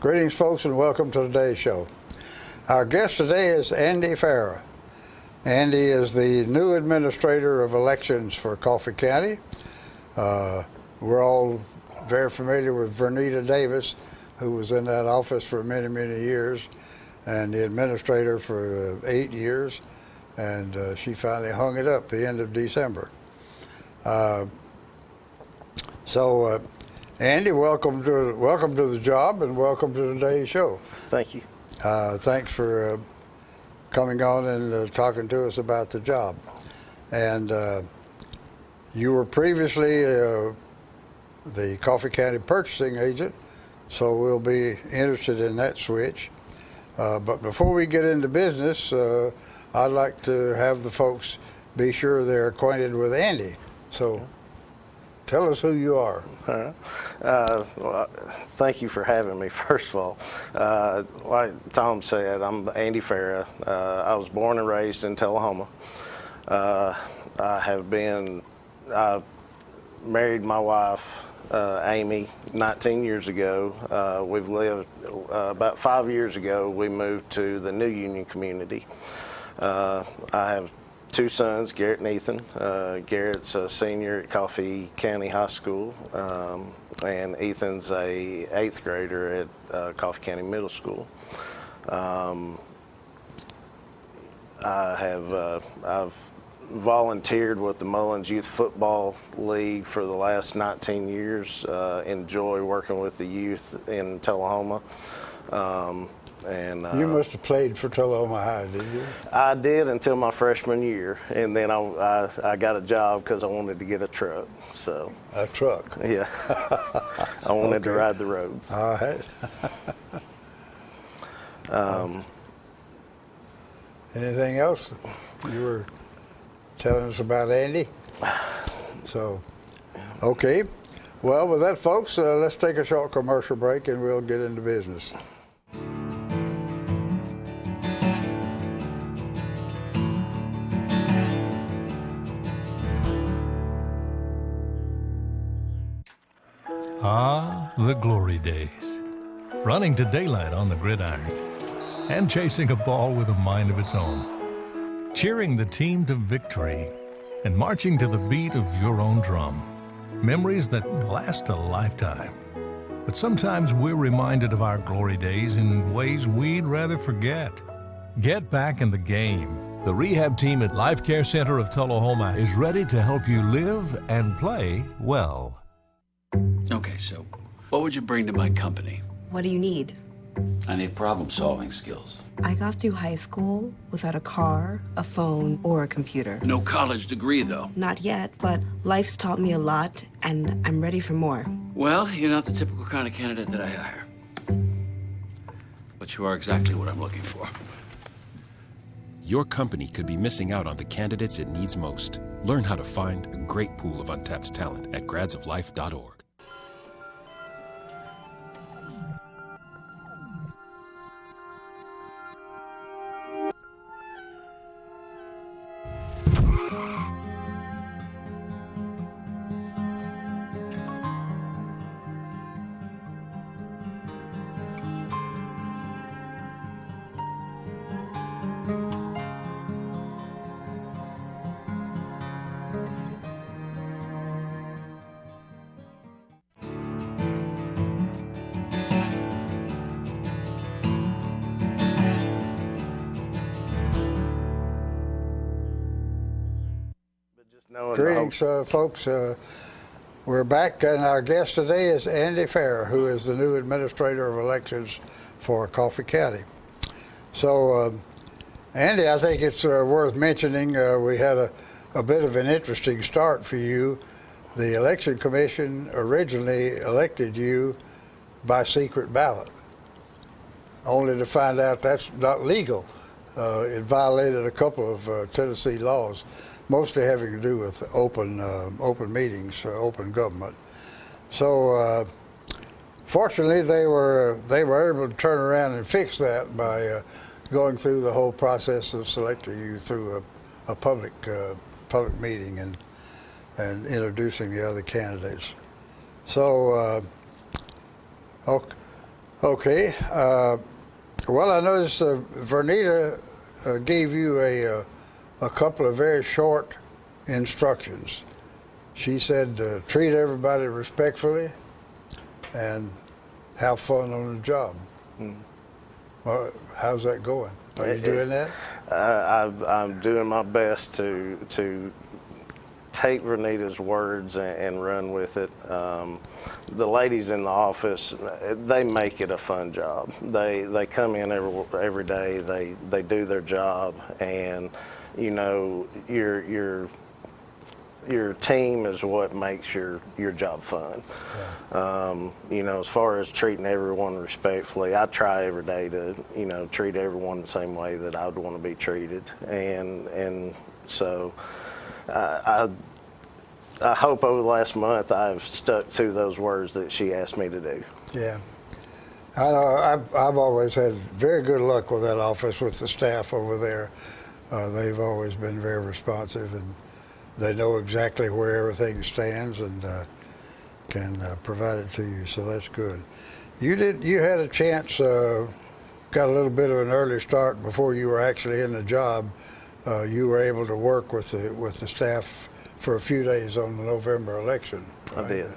Greetings, folks, and welcome to today's show. Our guest today is Andy Farrar. Andy is the new administrator of elections for Coffee County. We're all very familiar with Vernita Davis, who was in that office for many, many years, and the administrator for 8 years, and she finally hung it up the end of December. Andy, welcome to the job and welcome to today's show. Thank you. Thanks for coming on and talking to us about the job. And you were previously the Coffee County purchasing agent, so we'll be interested in that switch. But before we get into business, I'd like to have the folks be sure they're acquainted with Andy. So tell us who you are. Well, thank you for having me, first of all. Like Tom said, I'm Andy Farrar. I was born and raised in Tullahoma. I married my wife, Amy, 19 years ago. We've lived, about 5 years ago, we moved to the New Union community. I have 2 sons, Garrett and Ethan. Garrett's a senior at Coffee County High School, and Ethan's a 8th grader at Coffee County Middle School. I've volunteered with the Mullins Youth Football League for the last 19 years. Enjoy working with the youth in Tullahoma. You must have played for Tullahoma High, did you? I did until my freshman year, and then I got a job because I wanted to get a truck. So a truck? Yeah. I wanted to ride the roads. All right. Anything else you were telling us about Andy? So, okay. Well, with that, folks, let's take a short commercial break and we'll get into business. Ah, the glory days. Running to daylight on the gridiron and chasing a ball with a mind of its own. Cheering the team to victory and marching to the beat of your own drum. Memories that last a lifetime. But sometimes we're reminded of our glory days in ways we'd rather forget. Get back in the game. The rehab team at Life Care Center of Tullahoma is ready to help you live and play well. Okay, so what would you bring to my company? What do you need? I need problem-solving skills. I got through high school without a car, a phone, or a computer. No college degree, though. Not yet, but life's taught me a lot, and I'm ready for more. Well, you're not the typical kind of candidate that I hire. But you are exactly what I'm looking for. Your company could be missing out on the candidates it needs most. Learn how to find a great pool of untapped talent at gradsoflife.org. Greetings, folks. We're back, and our guest today is Andy Farrar, who is the new administrator of elections for Coffee County. So, Andy, I think it's worth mentioning we had a bit of an interesting start for you. The Election Commission originally elected you by secret ballot, only to find out that's not legal. It violated a couple of Tennessee laws, mostly having to do with open meetings, open government. So fortunately, they were able to turn around and fix that by going through the whole process of selecting you through a public meeting and introducing the other candidates. So Okay. Well, I noticed Vernita gave you a couple of very short instructions. She said treat everybody respectfully and have fun on the job. Well, how's that going? Are you doing that? I'm doing my best to take Vernita's words and run with it. The ladies in the office, they make it a fun job. They come in every day. They do their job, and you know your team is what makes your job fun. Yeah. You know, as far as treating everyone respectfully, I try every day to, you know, treat everyone the same way that I would want to be treated. And so I hope over the last month I've stuck to those words that she asked me to do. Yeah. I know I've always had very good luck with that office, with the staff over there. They've always been very responsive, and they know exactly where everything stands and can provide it to you. So that's good. You had a chance, got a little bit of an early start before you were actually in the job. You were able to work with the staff for a few days on the November election. Right? I did.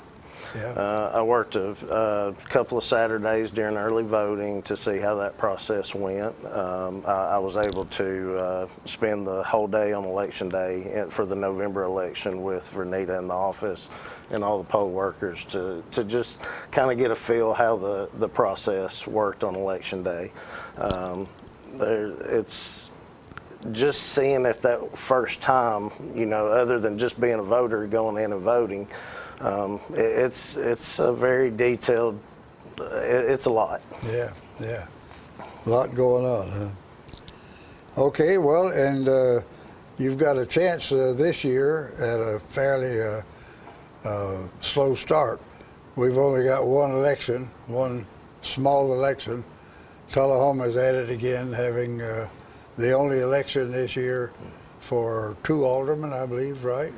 Yeah. I worked a couple of Saturdays during early voting to see how that process went. I was able to spend the whole day on election day for the November election with Vernita in the office and all the poll workers to just kind of get a feel how the process worked on election day. It's just seeing it that first time, you know, other than just being a voter going in and voting. It's a very detailed, it's a lot. Yeah, yeah. A lot going on, huh? Okay, well, and you've got a chance this year at a fairly slow start. We've only got one election, one small election. Tullahoma's at it again, having the only election this year for 2 aldermen, I believe, right?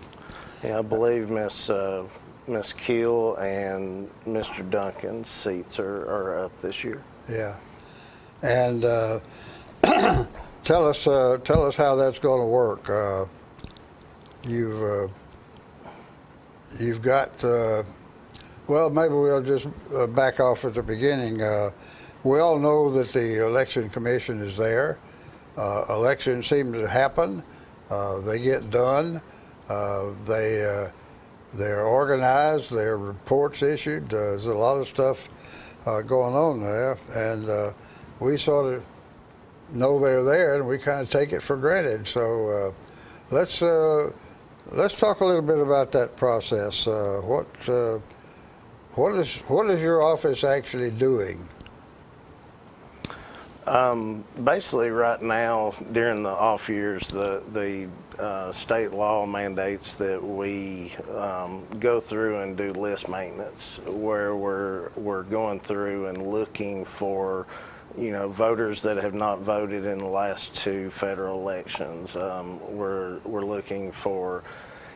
Yeah, I believe Miss Keel and Mr. Duncan's seats are up this year. Yeah, and tell us how that's going to work. You've got well, maybe we'll just back off at the beginning. We all know that the election commission is there. Elections seem to happen. They get done. They're organized. There are reports issued. There's a lot of stuff going on there, and we sort of know they're there, and we kind of take it for granted. So let's talk a little bit about that process. What is your office actually doing? Basically, right now, during the off years, the state law mandates that we go through and do list maintenance, where we're going through and looking for, you know, voters that have not voted in the last 2 federal elections. We're looking for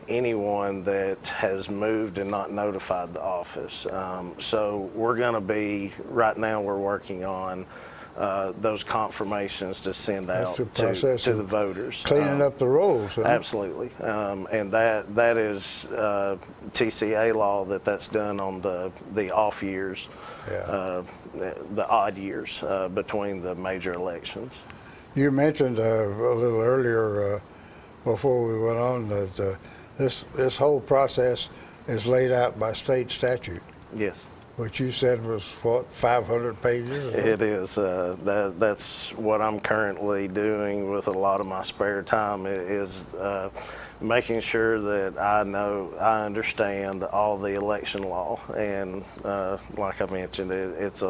anyone that has moved and not notified the office. So we're going to be, right now, we're working on those confirmations to send out to the voters. Cleaning up the rolls. Huh? Absolutely. And that is TCA law that's done on the off years, Yeah. The odd years between the major elections. You mentioned a little earlier before we went on that this whole process is laid out by state statute. Yes. Which you said was, what, 500 pages? It is. That's what I'm currently doing with a lot of my spare time, is making sure that I understand all the election law. And like I mentioned, it's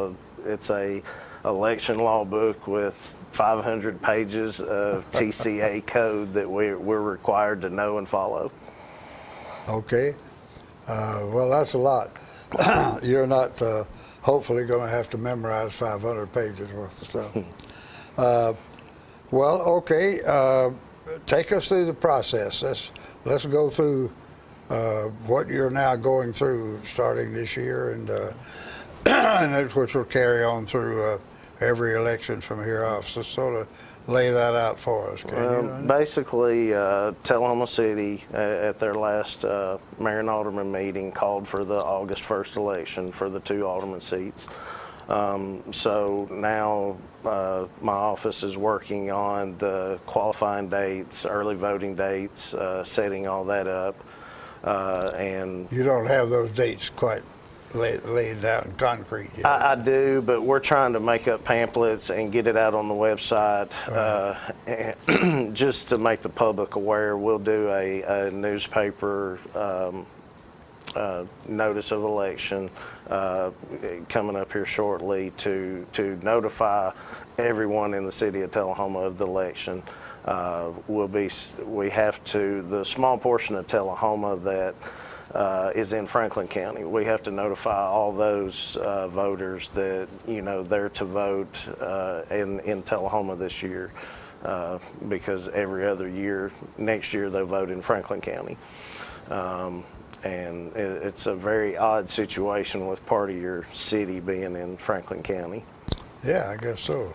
a election law book with 500 pages of TCA code that we're required to know and follow. Okay. Well, that's a lot. You're not hopefully going to have to memorize 500 pages worth of stuff. Well, okay. Take us through the process. Let's go through what you're now going through starting this year, and and which will carry on through every election from here off. So sort of lay that out for us, can you? Basically, Tullahoma City at their last mayor and alderman meeting called for the August 1st election for the 2 alderman seats. So now my office is working on the qualifying dates, early voting dates, setting all that up. And you don't have those dates quite laid out in concrete yet. I do, but we're trying to make up pamphlets and get it out on the website, and just to make the public aware. We'll do a newspaper notice of election coming up here shortly to notify everyone in the city of Tullahoma of the election. We have to, the small portion of Tullahoma that is in Franklin County, we have to notify all those voters that, they're to vote in Tullahoma this year, because every other year, next year, they'll vote in Franklin County. And it's a very odd situation with part of your city being in Franklin County. Yeah, I guess so.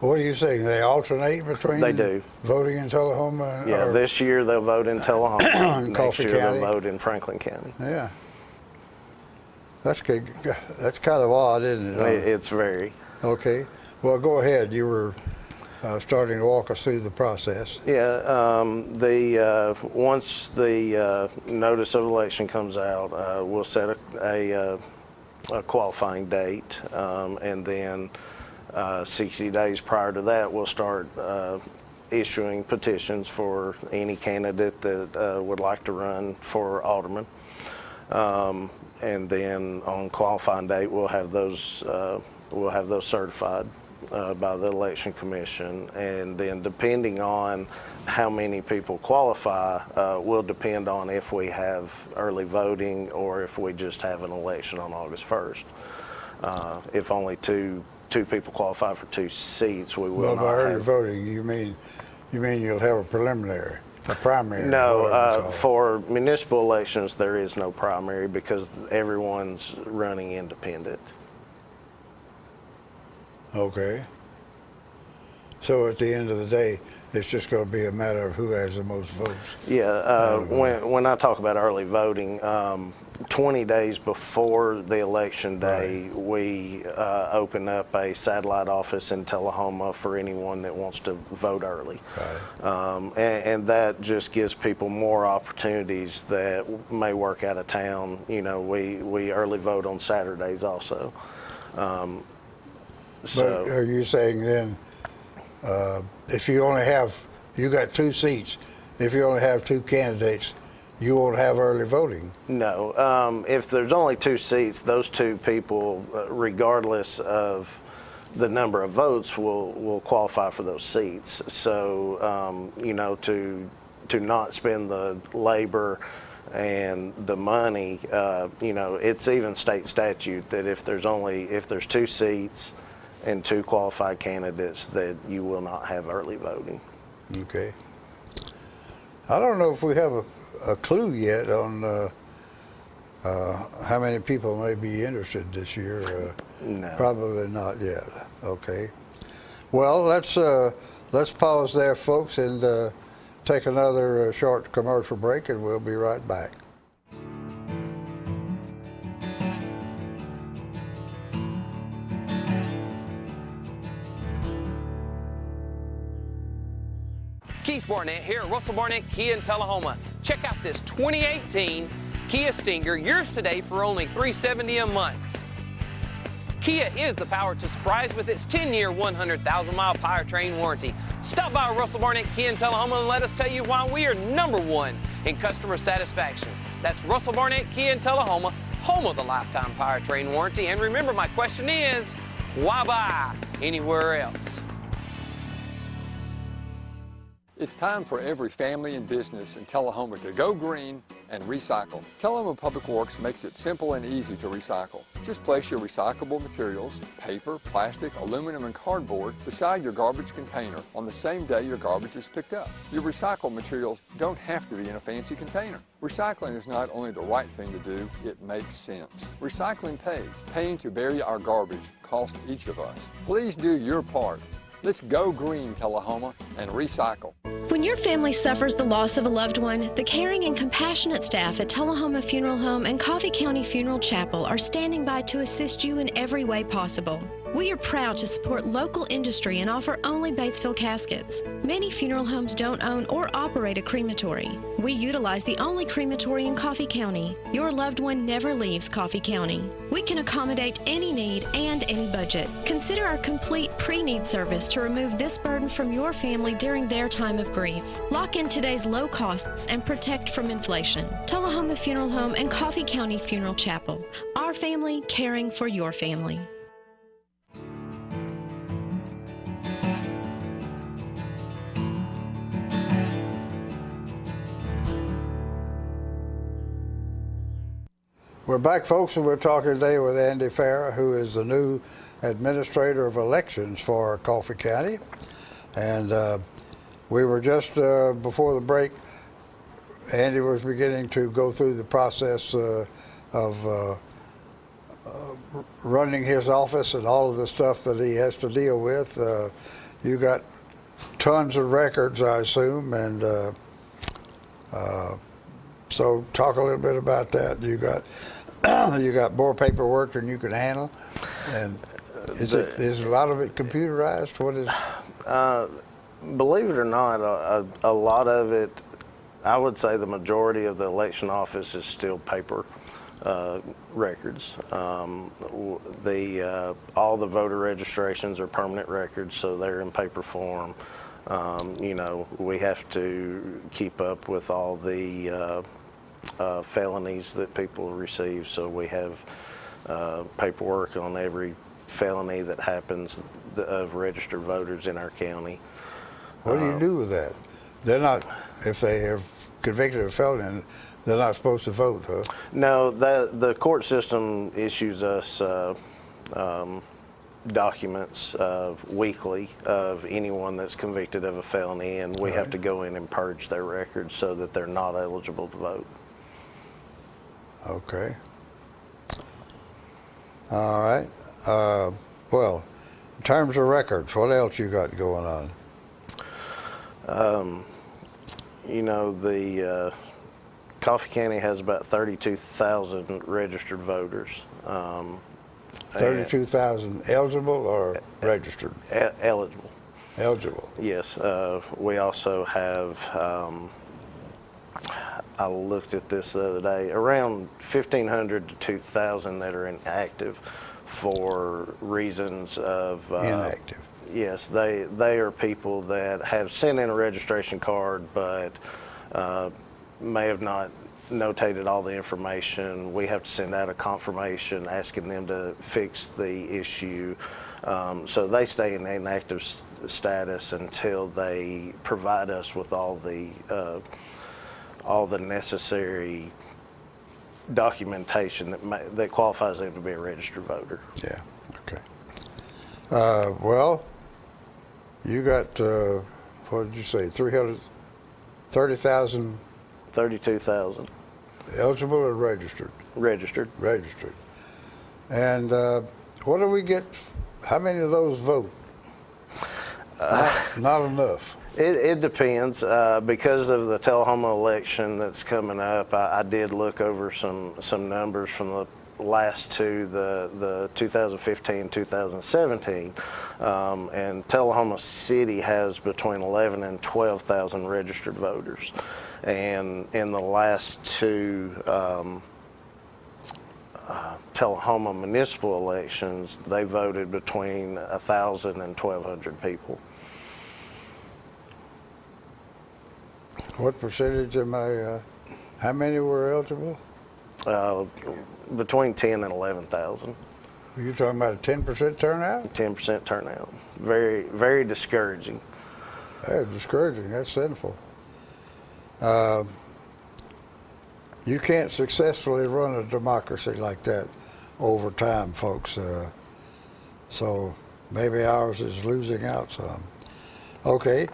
What are you saying? They alternate between They do. voting in Tullahoma? Yeah, this year they'll vote in Tullahoma. Next Coffee year County? they'll vote in Franklin County. Yeah. That's good. That's kind of odd, isn't it? It's very. Okay. Well, go ahead. You were starting to walk us through the process. Yeah. Once the notice of election comes out, we'll set a qualifying date, and then 60 days prior to that, we'll start issuing petitions for any candidate that would like to run for alderman. And then on qualifying date, we'll have those certified by the election commission. And then depending on how many people qualify will depend on if we have early voting or if we just have an election on August 1st. If only two people qualify for 2 seats, we will Well, not by early have. voting, you mean you'll have a preliminary, a primary? No, for municipal elections, there is no primary because everyone's running independent. Okay. So at the end of the day, it's just going to be a matter of who has the most votes. Yeah, when I talk about early voting, 20 days before the election day, we open up a satellite office in Tullahoma for anyone that wants to vote early. Right. And that just gives people more opportunities that may work out of town. We early vote on Saturdays also. But are you saying then, if you got 2 seats, if you only have 2 candidates, you won't have early voting? No. If there's only 2 seats, those 2 people, regardless of the number of votes, will qualify for those seats. So, to not spend the labor and the money, it's even state statute that if there's 2 seats and 2 qualified candidates, that you will not have early voting. Okay. I don't know if we have a clue yet on how many people may be interested this year. No. Probably not yet. Okay. Well, let's pause there, folks, and take another short commercial break, and we'll be right back. Keith Barnett here at Russell Barnett Kia in Tullahoma. Check out this 2018 Kia Stinger, yours today for only $370 a month. Kia is the power to surprise with its 10-year, 100,000-mile powertrain warranty. Stop by Russell Barnett Kia in Tullahoma and let us tell you why we are #1 in customer satisfaction. That's Russell Barnett Kia in Tullahoma, home of the lifetime powertrain warranty. And remember, my question is, why buy anywhere else? It's time for every family and business in Tullahoma to go green and recycle. Tullahoma Public Works makes it simple and easy to recycle. Just place your recyclable materials, paper, plastic, aluminum, and cardboard beside your garbage container on the same day your garbage is picked up. Your recycled materials don't have to be in a fancy container. Recycling is not only the right thing to do, it makes sense. Recycling pays. Paying to bury our garbage costs each of us. Please do your part. Let's go green, Tullahoma, and recycle. When your family suffers the loss of a loved one, the caring and compassionate staff at Tullahoma Funeral Home and Coffee County Funeral Chapel are standing by to assist you in every way possible. We are proud to support local industry and offer only Batesville caskets. Many funeral homes don't own or operate a crematory. We utilize the only crematory in Coffee County. Your loved one never leaves Coffee County. We can accommodate any need and any budget. Consider our complete pre-need service to remove this burden from your family during their time of grief. Lock in today's low costs and protect from inflation. Tullahoma Funeral Home and Coffee County Funeral Chapel. Our family caring for your family. We're back, folks, and we're talking today with Andy Farrar, who is the new administrator of elections for Coffee County. And we were just, before the break, Andy was beginning to go through the process of running his office and all of the stuff that he has to deal with. You got tons of records, I assume, and so talk a little bit about that. You got more paperwork than you can handle, and is a lot of it computerized? What is? Believe it or not, a lot of it, I would say the majority of the election office is still paper records. All the voter registrations are permanent records, so they're in paper form. We have to keep up with all the felonies that people receive, so we have paperwork on every felony that happens of registered voters in our county. What do you do with that? They're not, if they have convicted of a felony, they're not supposed to vote, huh? No, the court system issues us documents weekly of anyone that's convicted of a felony, and we have to go in and purge their records so that they're not eligible to vote. Okay. All right. Well, in terms of records, what else you got going on? The Coffee County has about 32,000 registered voters. 32,000 eligible or registered? Eligible. Eligible. Yes. We also have, I looked at this the other day, around 1,500 to 2,000 that are inactive for reasons of... inactive. Yes, they are people that have sent in a registration card but may have not notated all the information. We have to send out a confirmation asking them to fix the issue. So they stay in inactive status until they provide us with all the necessary documentation that qualifies them to be a registered voter. Yeah. Okay. Well, you got what did you say? 330,000. 32,000. Eligible or registered? Registered. Registered. And what do we get? How many of those vote? Not enough. It depends. Because of the Tullahoma election that's coming up, I did look over some numbers from the last two, the 2015, 2017, and Tullahoma City has between 11 and 12,000 registered voters. And in the last two Tullahoma municipal elections, they voted between 1,000 and 1,200 people. What percentage how many were eligible? Between 10 and 11,000. You're talking about a 10% turnout? 10% turnout. Very, very discouraging. That's discouraging. That's sinful. you can't successfully run a democracy like that over time, folks. So maybe ours is losing out some. Okay.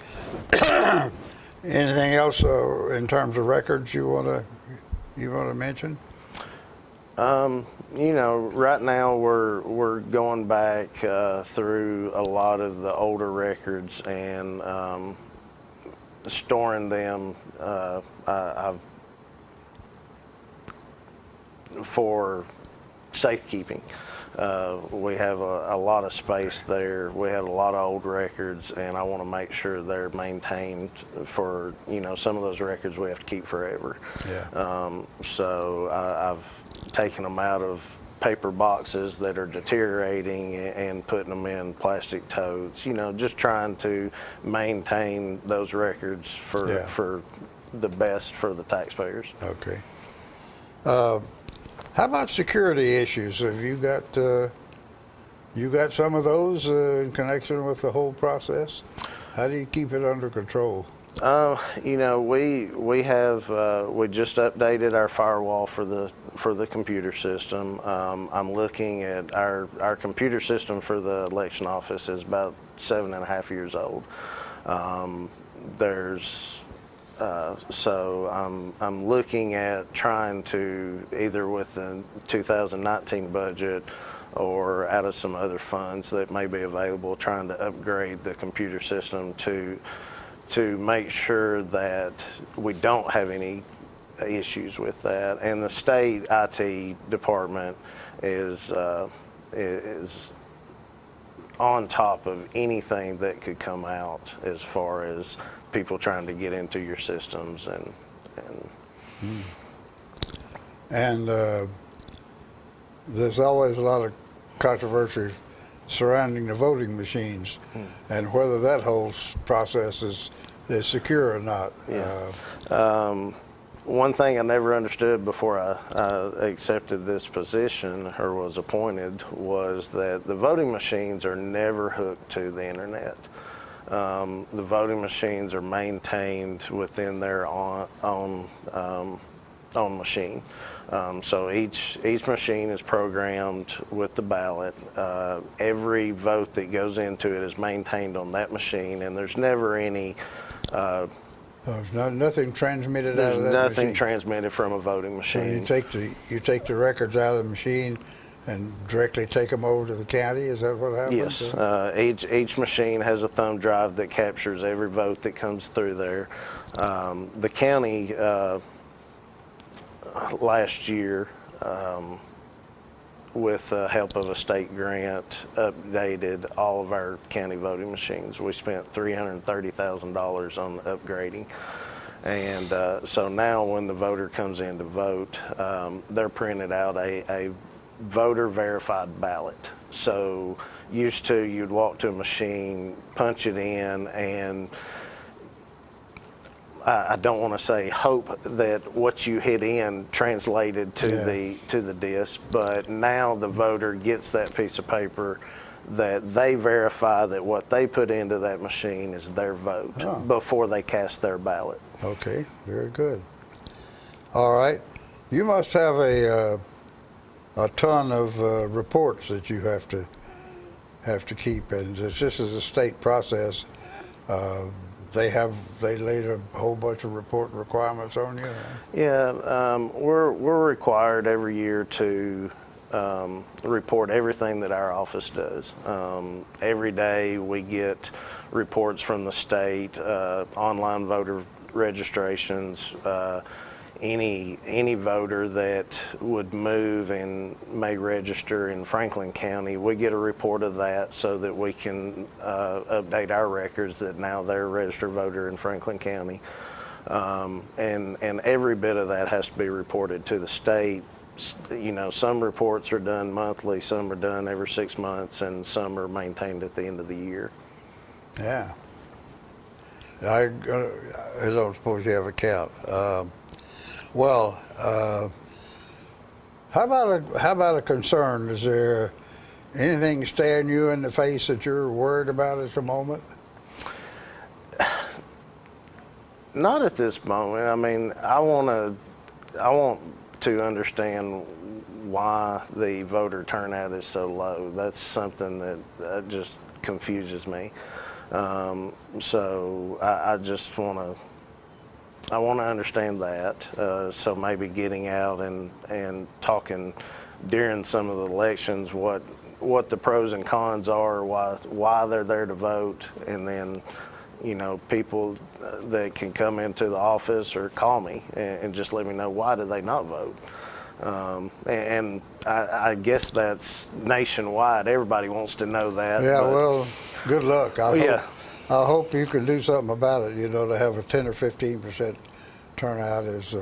Anything else in terms of records you want to mention? Right now we're going back through a lot of the older records and storing them. For safekeeping. We have a lot of space there. We have a lot of old records, and I want to make sure they're maintained for, some of those records we have to keep forever. Yeah. So I've taken them out of paper boxes that are deteriorating and putting them in plastic totes, just trying to maintain those records for the best for the taxpayers. Okay. How about security issues? Have you got some of those in connection with the whole process? How do you keep it under control? We just updated our firewall for the computer system. I'm looking at our computer system for the election office is about 7.5 years old. So I'm looking at trying to, either with the 2019 budget or out of some other funds that may be available, trying to upgrade the computer system to make sure that we don't have any issues with that. And the state IT department is on top of anything that could come out as far as people trying to get into your systems and there's always a lot of controversy surrounding the voting machines and whether that whole process is secure or not. One thing I never understood before I accepted this position or was appointed was that the voting machines are never hooked to the internet. The voting machines are maintained within their own machine. So each machine is programmed with the ballot. Every vote that goes into it is maintained on that machine, and there's never any. There's nothing transmitted out of that machine. There's nothing transmitted from a voting machine. So you take the records out of the machine and directly take them over to the county? Is that what happens? Yes. Each machine has a thumb drive that captures every vote that comes through there. The county last year, with the help of a state grant, updated all of our county voting machines. We spent $330,000 on upgrading. And so now when the voter comes in to vote, they're printed out a voter verified ballot. So used to, you'd walk to a machine, punch it in, and I don't want to say hope that what you hit in translated to the disc, but now the voter gets that piece of paper that they verify that what they put into that machine is their vote before they cast their ballot. Okay, very good. All right, you must have a ton of reports that you have to keep, and this is a state process. They laid a whole bunch of report requirements on you. Yeah, we're required every year to report everything that our office does. Every day we get reports from the state, online voter registrations. Any voter that would move and may register in Franklin County, we get a report of that so that we can update our records that now they're a registered voter in Franklin County. And every bit of that has to be reported to the state. Some reports are done monthly, some are done every 6 months, and some are maintained at the end of the year. Yeah. I don't suppose you have a count. Well, how about a concern? Is there anything staring you in the face that you're worried about at the moment? Not at this moment. I mean, I want to understand why the voter turnout is so low. That's something that just confuses me. So I just want to understand that. So maybe getting out and talking during some of the elections what the pros and cons are, why they're there to vote, and then, you know, people that can come into the office or call me and just let me know why do they not vote. And I guess that's nationwide. Everybody wants to know that. Yeah, well, good luck. I hope you can do something about it. You know, to have a 10 or 15% turnout is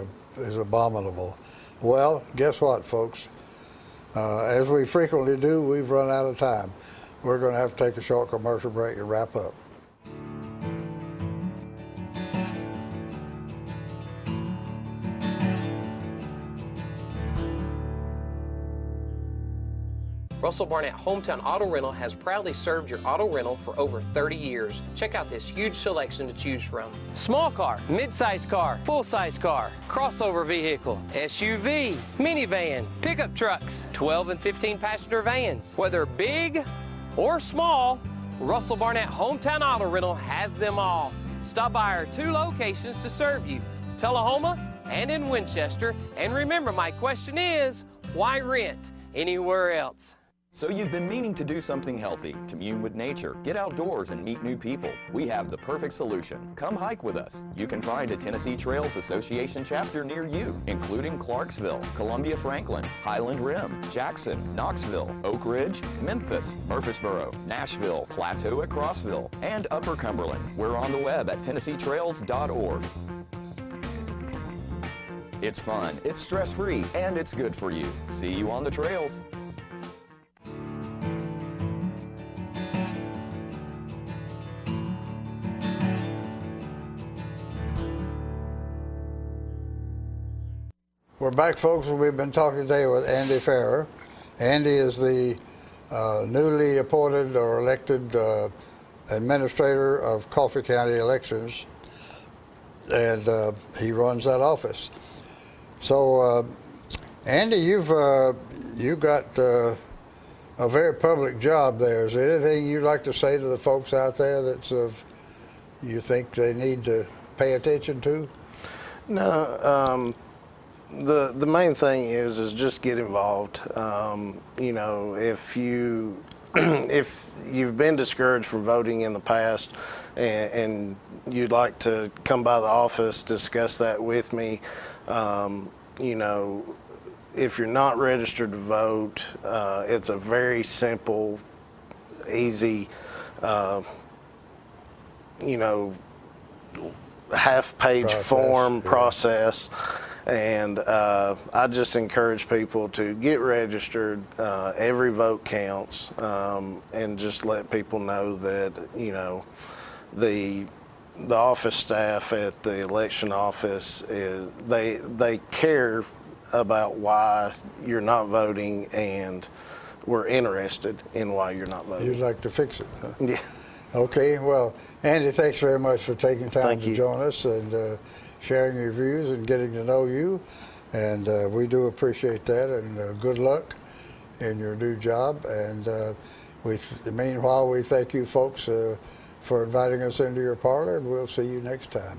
abominable. Well, guess what, folks? As we frequently do, we've run out of time. We're going to have to take a short commercial break and wrap up. Russell Barnett Hometown Auto Rental has proudly served your auto rental for over 30 years. Check out this huge selection to choose from. Small car, mid-size car, full-size car, crossover vehicle, SUV, minivan, pickup trucks, 12 and 15 passenger vans. Whether big or small, Russell Barnett Hometown Auto Rental has them all. Stop by our 2 locations to serve you, Tullahoma and in Winchester. And remember, my question is, why rent anywhere else? So you've been meaning to do something healthy, commune with nature, get outdoors and meet new people. We have the perfect solution. Come hike with us. You can find a Tennessee Trails Association chapter near you, including Clarksville, Columbia Franklin, Highland Rim, Jackson, Knoxville, Oak Ridge, Memphis, Murfreesboro, Nashville, Plateau at Crossville, and Upper Cumberland. We're on the web at TennesseeTrails.org. It's fun, it's stress-free, and it's good for you. See you on the trails. We're back, folks, and we've been talking today with Andy Farrar. Andy is the newly appointed or elected administrator of Coffee County elections, and he runs that office. So, Andy, you've got a very public job there. Is there anything you'd like to say to the folks out there that you think they need to pay attention to? No. The main thing is just get involved. You know, if you've been discouraged from voting in the past and you'd like to come by the office, discuss that with me. You know, if you're not registered to vote, it's a very simple, easy, you know, half-page form process. And I just encourage people to get registered. Every vote counts, and just let people know that, you know, the office staff at the election office they care about why you're not voting, and we're interested in why you're not voting. You'd like to fix it, huh? Yeah. Okay. Well, Andy, thanks very much for taking time to join us and sharing your views and getting to know you, and we do appreciate that, and good luck in your new job. And meanwhile, we thank you folks for inviting us into your parlor, and we'll see you next time.